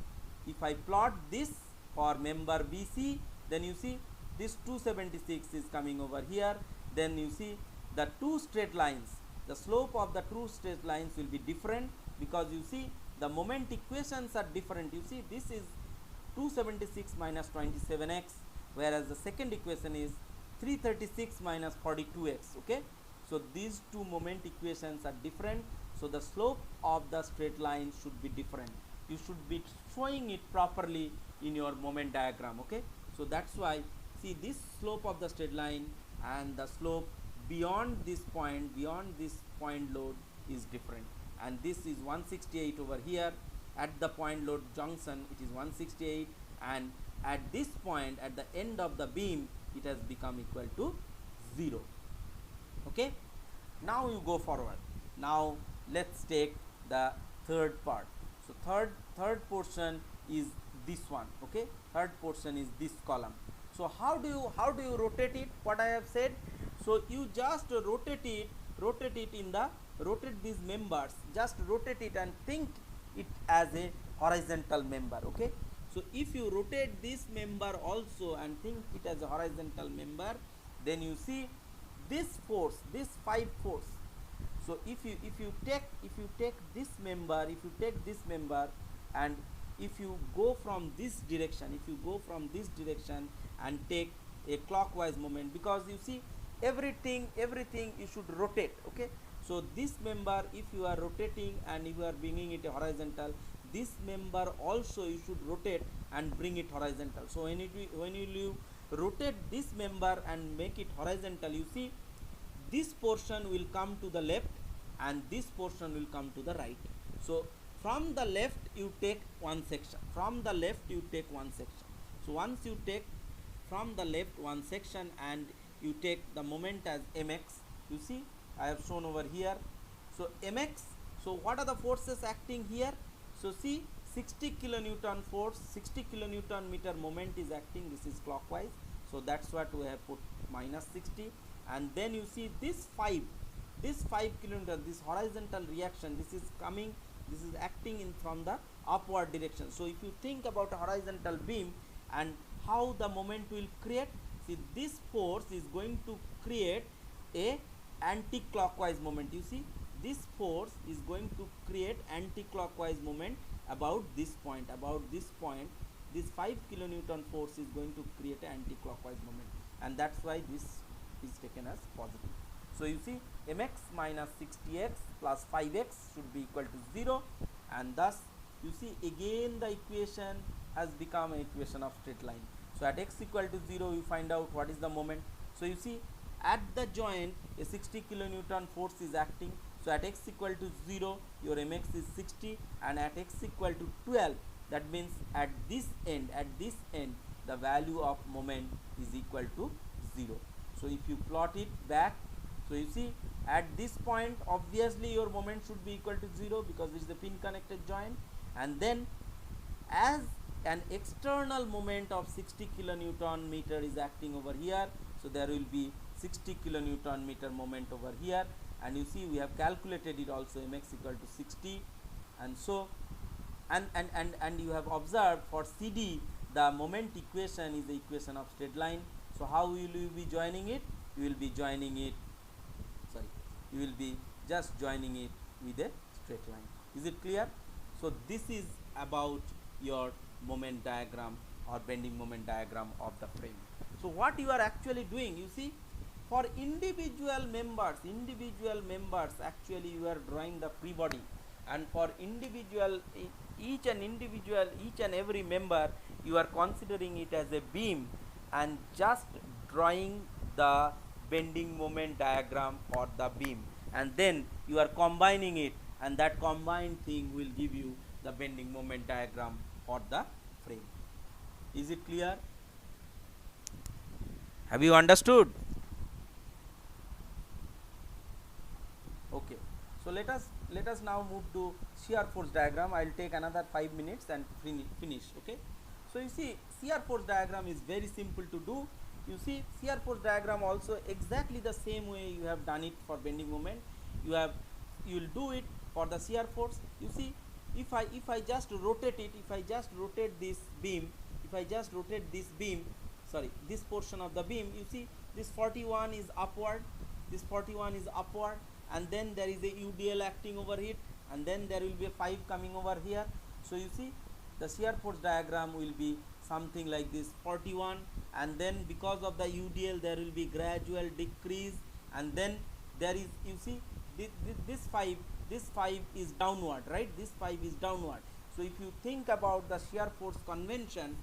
if I plot this for member BC, then you see this 276 is coming over here. Then you see the two straight lines, the slope of the two straight lines will be different, because you see the moment equations are different. You see this is 276 minus 27x, whereas the second equation is 336 minus 42x. Okay, so these two moment equations are different, so the slope of the straight line should be different. You should be showing it properly in your moment diagram. Okay, so that's why, see, this slope of the straight line and the slope beyond this point load is different, and this is 168 over here. At the point load junction it is 168, and at this point at the end of the beam it has become equal to 0. Okay, now you go forward. Now let's take the third part. So third portion is this one. Okay, third portion is this column. So how do you rotate it? What I have said, so you just rotate these members, just rotate it and think it as a horizontal member. Okay, so if you rotate this member also and think it as a horizontal member, then you see this force, this 5 force. So if you take this member, and if you go from this direction, and take a clockwise moment, because you see everything you should rotate. Okay, so this member, if you are rotating and if you are bringing it horizontal, this member also you should rotate and bring it horizontal. So when you rotate this member and make it horizontal, you see this portion will come to the left and this portion will come to the right. So from the left you take one section, so once you take from the left one section and you take the moment as mx, you see I have shown over here. So mx, so what are the forces acting here? So see, 60 kilonewton force, 60 kilonewton meter moment is acting. This is clockwise, so that's what we have put minus 60. And then you see this 5 kilonewton, this horizontal reaction, this is acting in from the upward direction. So if you think about a horizontal beam and how the moment will create, see this force is going to create a anti-clockwise moment. You see this force is going to create anti-clockwise moment about this point, this 5 kilonewton force is going to create an anti-clockwise moment, and that's why this is taken as positive. So you see mx minus 60x plus 5x should be equal to 0, and thus you see again the equation has become an equation of straight line. So at x equal to 0 you find out what is the moment. So you see at the joint a 60 kilonewton force is acting. So at x equal to 0 your mx is 60, and at x equal to 12, that means at this end the value of moment is equal to 0. So if you plot it back, so you see at this point obviously your moment should be equal to 0 because this is the pin connected joint, and then as an external moment of 60 kilonewton meter is acting over here, so there will be 60 kilonewton meter moment over here, and you see we have calculated it also, mx equal to 60, and so and you have observed for CD the moment equation is the equation of straight line. So how will you be joining it? You will be just joining it with a straight line. Is it clear? So this is about your moment diagram or bending moment diagram of the frame. So what you are actually doing, you see, for individual members actually you are drawing the free body, and for each and every member you are considering it as a beam and just drawing the bending moment diagram for the beam, and then you are combining it, and that combined thing will give you the bending moment diagram for the frame. Is it clear? Have you understood? Okay, so let us now move to shear force diagram. I will take another 5 minutes and finish. Okay, So you see, shear force diagram is very simple to do. You see, shear force diagram also exactly the same way you have done it for bending moment. You will do it for the shear force. You see, if I just rotate it, if I just rotate this beam, if I just rotate this beam, sorry, this portion of the beam, you see this 41 is upward, this 41 is upward, and then there is a UDL acting over it, and then there will be a 5 coming over here. So you see, the shear force diagram will be something like this: 41, and then because of the UDL there will be gradual decrease, and then there is, you see, this 5 is downward, right? This 5 is downward. So if you think about the shear force convention,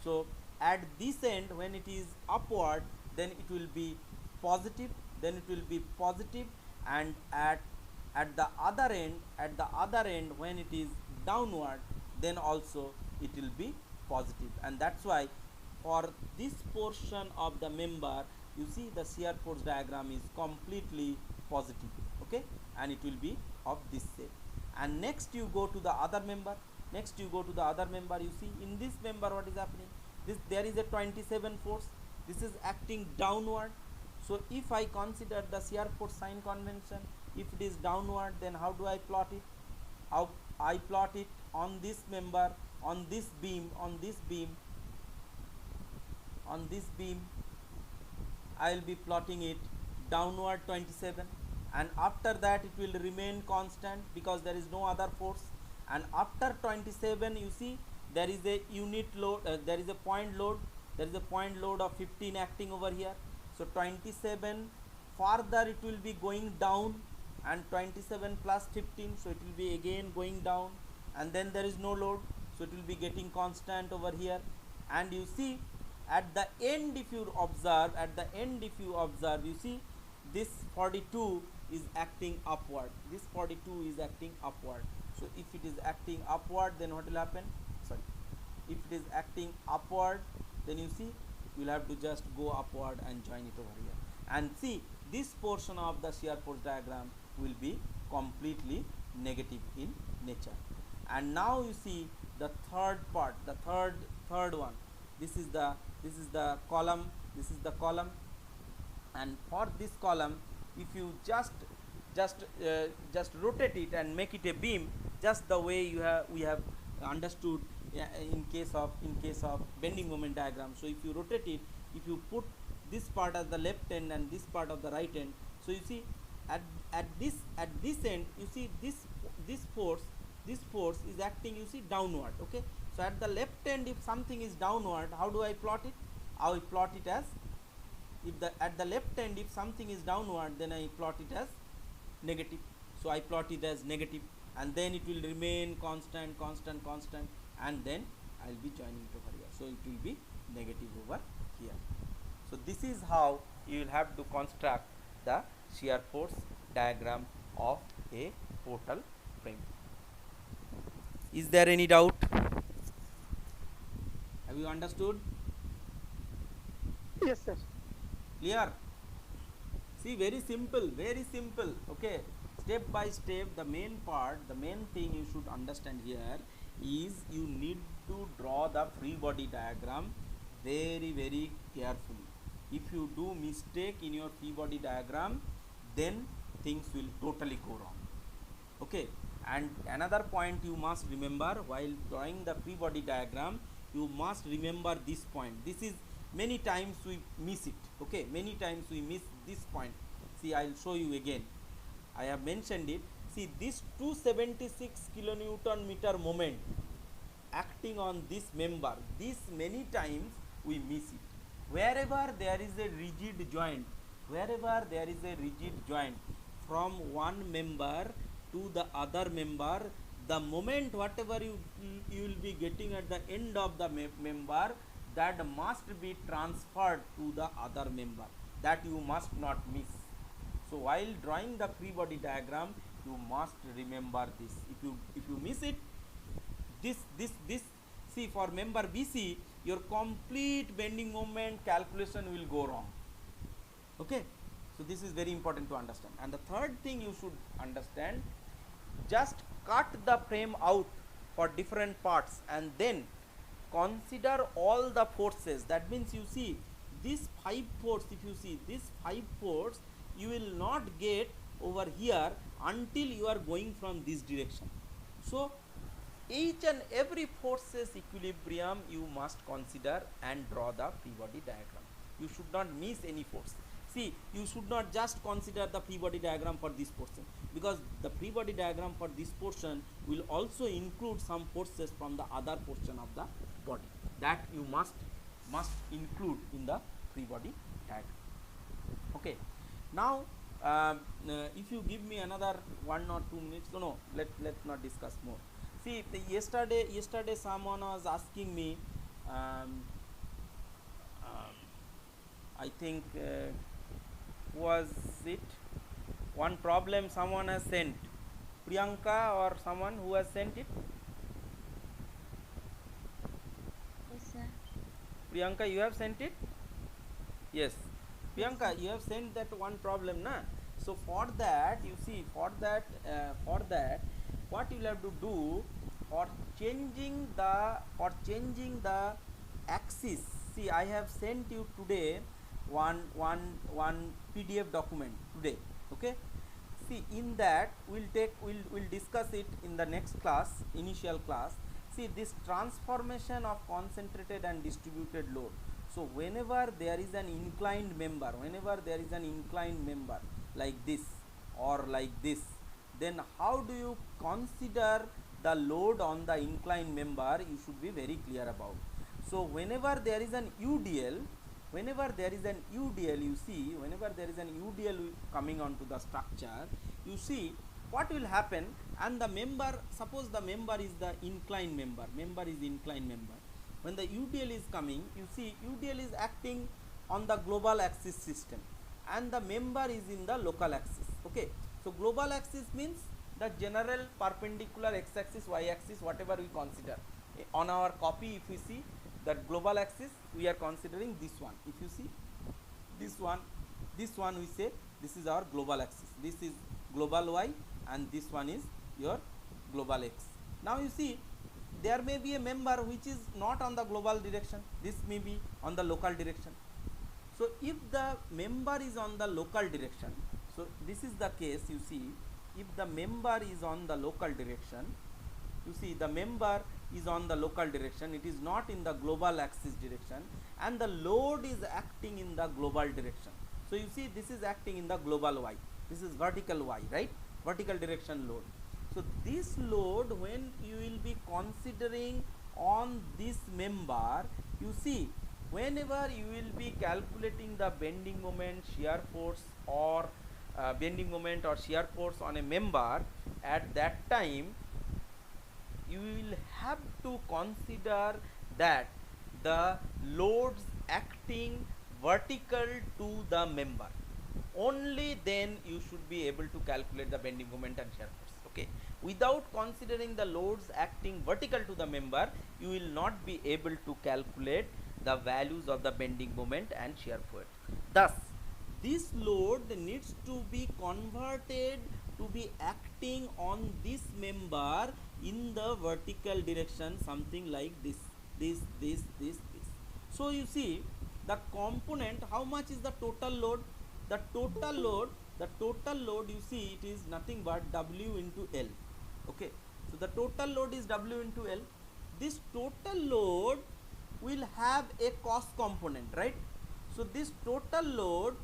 so at this end when it is upward, then it will be positive, then it will be positive, and at the other end when it is downward, then also it will be positive. And that's why for this portion of the member, you see the shear force diagram is completely positive, okay, and it will be of this shape. And next you go to the other member, you see in this member what is happening, this there is a 27 force, this is acting downward. So if I consider the shear force sign convention, if it is downward, then how do I plot it? How I plot it on this member, on this beam, I will be plotting it downward 27, and after that it will remain constant because there is no other force. And after 27, you see there is a unit load, there is a point load, of 15 acting over here. So 27 further it will be going down, and 27 plus 15, so it will be again going down, and then there is no load, so it will be getting constant over here. And you see at the end, if you observe, you see this 42 is acting upward, so if it is acting upward, then what will happen? Sorry, if it is acting upward, then you see you will have to just go upward and join it over here, and see this portion of the shear force diagram will be completely negative in nature. And now you see the third part, the third one. This is the column, and for this column, if you just rotate it and make it a beam, just the way we have understood in case of bending moment diagram. So if you rotate it, if you put this part as the left end and this part of the right end, so you see at this end, you see this force is acting, you see, downward, okay. So at the left end, if something is downward, how do I plot it? I will plot it as, at the left end if something is downward, then I plot it as negative. So I plot it as negative, and then it will remain constant, and then I will be joining it over here, so it will be negative over here. So this is how you will have to construct the shear force diagram of a portal frame. Is there any doubt? Have you understood? Yes, sir. Clear? See, very simple, okay. Step by step, the main thing you should understand here is you need to draw the free body diagram very carefully. If you do mistake in your free body diagram, then things will totally go wrong, okay. And another point you must remember while drawing the free body diagram, you must remember this point. This is, many times we miss it, okay, this point. See, I will show you again. I have mentioned it. See, this 276 kilonewton meter moment acting on this member, this many times we miss it. Wherever there is a rigid joint, from one member to the other member, the moment whatever you will be getting at the end of the member, that must be transferred to the other member, that you must not miss. So while drawing the free body diagram, you must remember this. If you miss it, this see, for member BC, your complete bending moment calculation will go wrong, okay. So this is very important to understand. And the third thing you should understand, just cut the frame out for different parts, and then consider all the forces. That means you see this 5 force, if you see this 5 force, you will not get over here until you are going from this direction. So each and every forces equilibrium you must consider and draw the free body diagram. You should not miss any force. See, you should not just consider the free body diagram for this portion, because the free body diagram for this portion will also include some forces from the other portion of the body, that you must include in the free body diagram. Okay, now if you give me another 1 or 2 minutes, no, let's not discuss more. See, yesterday someone was asking me, I think was it one problem someone has sent, Priyanka or someone who has sent it? Yes, sir. Priyanka, you have sent it? Yes, Priyanka, you have sent that one problem, na? So for that, you see, for that what you will have to do, for changing the axis. See, I have sent you today one PDF document today. Okay, see, in that we'll discuss it in the next class, initial class. See, this transformation of concentrated and distributed load. So whenever there is an inclined member, like this or like this, then how do you consider the load on the inclined member? You should be very clear about. So whenever there is an UDL, you see, whenever there is an UDL coming onto the structure, you see what will happen. And the member, suppose the member is the inclined member, when the UDL is coming, you see UDL is acting on the global axis system and the member is in the local axis. Okay, so global axis means the general perpendicular x axis, y axis, whatever we consider. On our copy, if we see that global axis, we are considering this one. If you see this one, we say this is our global axis, this is global y, and this one is your global x. Now you see, there may be a member which is not on the global direction, this may be on the local direction. So if the member is on the local direction, so this is the case, you see, if the member is on the local direction, you see the member is on the local direction, it is not in the global axis direction, and the load is acting in the global direction. So you see, this is acting in the global y, this is vertical y, right, vertical direction load. So this load, when you will be considering on this member, you see, whenever you will be calculating the bending moment, shear force, or bending moment or shear force on a member, at that time you will have to consider that the loads acting vertical to the member. Only then you should be able to calculate the bending moment and shear force. Okay, without considering the loads acting vertical to the member, you will not be able to calculate the values of the bending moment and shear force. Thus, this load needs to be converted to be acting on this member in the vertical direction, something like this. So you see, the component, how much is the total load? The total load, you see, it is nothing but W into L. Okay, so the total load is W into L. This total load will have a cost component, right? So this total load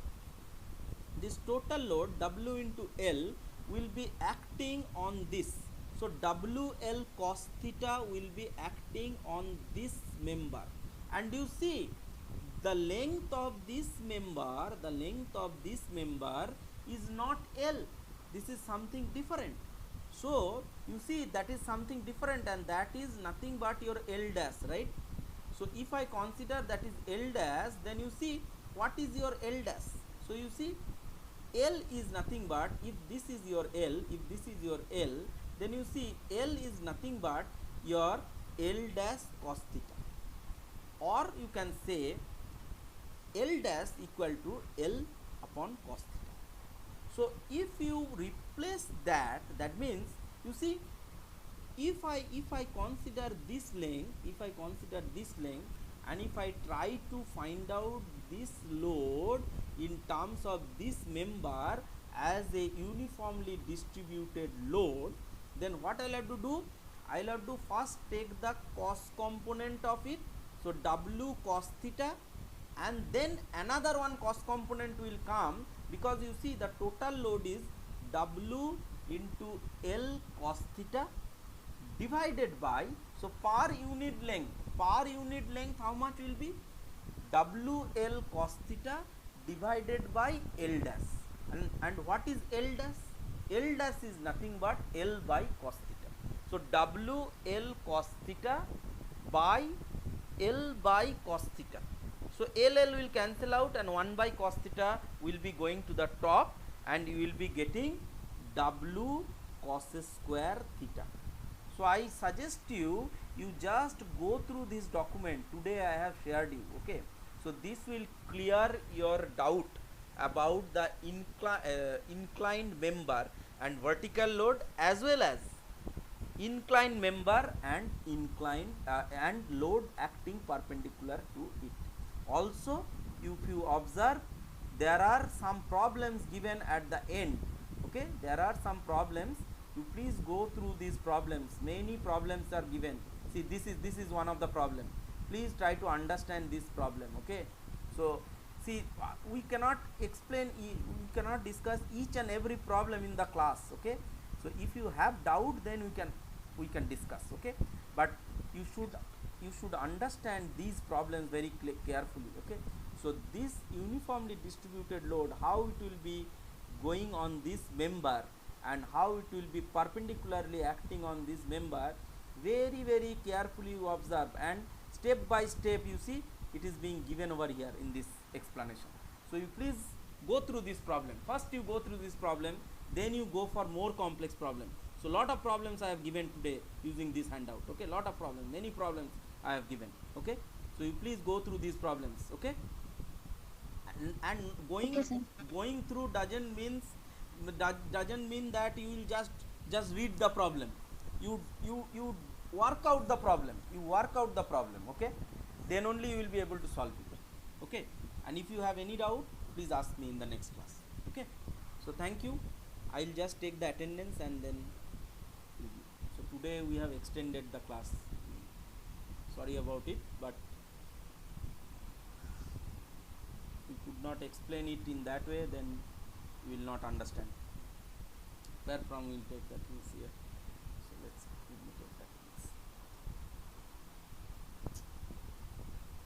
W into L will be acting on this. So WL cos theta will be acting on this member, and you see the length of this member is not L, this is something different. So you see, that is something different, and that is nothing but your L dash, right? So if I consider that is L dash, then you see what is your L dash. So you see, L is nothing but, if this is your L, then you see L is nothing but your L dash cos theta, or you can say L dash equal to L upon cos theta. So if you replace that, that means, you see, if I consider this length, and if I try to find out this load in terms of this member as a uniformly distributed load, then what I'll have to do? I'll have to first take the cos component of it, so W cos theta, and then another one cos component will come, because you see the total load is W into L cos theta divided by, so per unit length how much will be? WL cos theta divided by L dash, and what is L dash? L dash is nothing but L by cos theta. So WL cos theta by L by cos theta. So LL will cancel out and 1 by cos theta will be going to the top, and you will be getting W cos square theta. So I suggest you just go through this document today I have shared you. Okay, so this will clear your doubt about the inclined member and vertical load, as well as inclined member and inclined and load acting perpendicular to it. Also, if you observe, there are some problems given at the end. Okay, there are some problems. You please go through these problems. Many problems are given. See, this is one of the problem. Please try to understand this problem. Okay, so see, we cannot explain, we cannot discuss each and every problem in the class. Okay, so if you have doubt, then we can discuss. Okay, but you should understand these problems very carefully. Okay, so this uniformly distributed load, how it will be going on this member and how it will be perpendicularly acting on this member, very carefully you observe, and step by step you see it is being given over here in this explanation. So you please go through this problem. First you go through this problem, then you go for more complex problem. So lot of problems I have given today using this handout. Okay, lot of problems, many problems I have given. Okay, so you please go through these problems. Okay, and Okay, sir. going through doesn't mean that you will just read the problem. You work out the problem. Okay, then only you will be able to solve it. Okay, and if you have any doubt, please ask me in the next class. Okay, so thank you. I'll just take the attendance and then leave you. So today we have extended the class. Sorry about it, but we could not explain it in that way, then you will not understand. Where from we will take that things here. So let's take that things.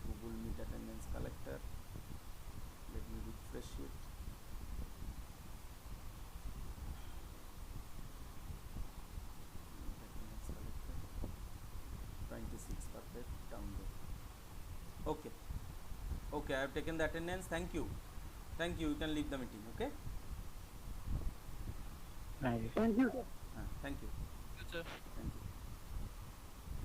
Google Meet attendance collector. Let me refresh it. Attendance collector. 26 perfect. Download. Okay. Okay, I have taken the attendance. Thank you. You can leave the meeting. Okay. Thank you, sir. Thank you. Yes, sir. Thank you.